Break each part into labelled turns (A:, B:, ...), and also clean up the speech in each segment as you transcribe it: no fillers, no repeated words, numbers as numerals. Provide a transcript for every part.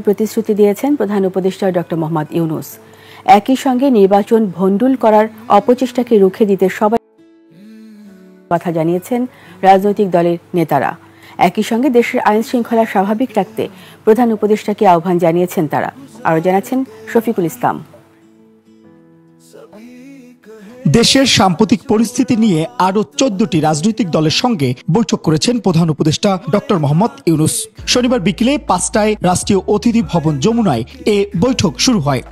A: প্রতিশ্রুতি দিয়েছেন প্রধান উপদেষ্টা ডক্টর মোহাম্মদ ইউনূস। একই সঙ্গে নির্বাচন ভণ্ডুল করার অপচেষ্টাকে রুখে দিতে সবাই কথা জানিয়েছেন রাজনৈতিক দলের নেতারা। একই সঙ্গে দেশের আইন শৃঙ্খলা স্বাভাবিক রাখতে প্রধান উপদেষ্টাকে আহ্বান জানিয়েছেন তারা। আরও জানাচ্ছেন শফিকুল ইসলাম।
B: দেশের সাম্প্রতিক পরিস্থিতি নিয়ে আরো 14টি রাজনৈতিক দলের সঙ্গে বৈঠক করেছেন প্রধান উপদেষ্টা ডক্টর মোহাম্মদ ইউনূস। শনিবার বিকেলে 5টায় রাষ্ট্রীয় অতিথি ভবন যমুনায় এ বৈঠক শুরু হয়।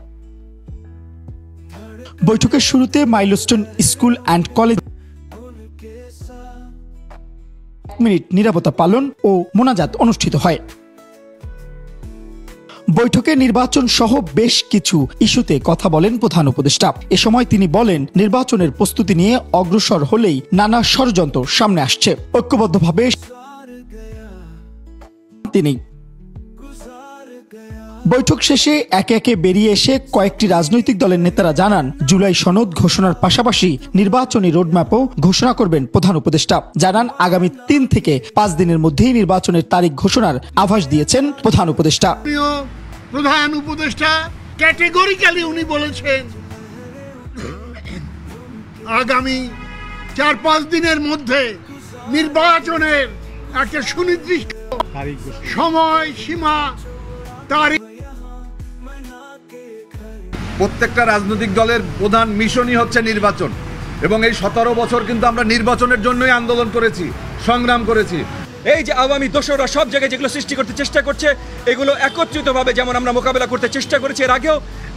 B: বৈঠকের শুরুতে milestone school and college minute নিরাপত্তা পালন ও মোনাজাত অনুষ্ঠিত হয়। বৈঠকে নির্বাচন সহ বেশ কিছু ইস্যুতে কথা বলেন প্রধান উপদেষ্টা। এ সময় তিনি বলেন, নির্বাচনের প্রস্তুতি নিয়ে অগ্রসর হলেই নানা ষড়যন্ত্র সামনে আসছে। ঐক্যবদ্ধভাবে তিনি বৈঠক শেষে একে একে বেরিয়ে এসে কয়েকটি রাজনৈতিক দলের নেতারা জানান, জুলাই সনদ ঘোষণার পাশাপাশি নির্বাচনী রোডম্যাপও ঘোষণা করবেন প্রধান উপদেষ্টা। জানান, আগামী 3 থেকে 5 দিনের মধ্যেই নির্বাচনের তারিখ ঘোষণার আভাস দিয়েছেন প্রধান উপদেষ্টা।
C: প্রধান উপদেষ্টা ক্যাটেগরিক্যালি উনি বলেছেন, আগামী 4-5 দিনের মধ্যে নির্বাচনের একটা সুনির্দিষ্ট সময় সীমা তারিখ।
D: প্রত্যেকটা রাজনৈতিক দলের প্রধান মিশনই হচ্ছে নির্বাচন, এবং এই 17 বছর কিন্তু আমরা নির্বাচনের জন্যই আন্দোলন করেছি, সংগ্রাম করেছি।
E: এই যে আওয়ামী দোসররা সব জায়গায় যেগুলো সৃষ্টি করতে চেষ্টা করছে, এগুলো একত্রিতভাবে যেমন আমরা মোকাবেলা করতে চেষ্টা করেছি এর আগেও,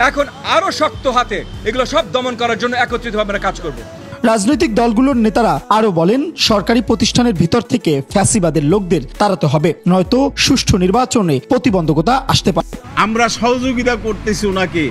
E: এখন আরো শক্ত হাতে এগুলো সব দমন করার জন্য একত্রিতভাবে আমরা কাজ করব।
B: রাজনৈতিক দলগুলোর নেতারা আরো বলেন, সরকারি প্রতিষ্ঠানের ভিতর থেকে ফ্যাসিবাদের লোকদের তাড়াতে হবে, নয়তো সুষ্ঠু নির্বাচনে প্রতিবন্ধকতা আসতে পারে।
F: আমরা সহযোগিতা করতেছি ওনাকে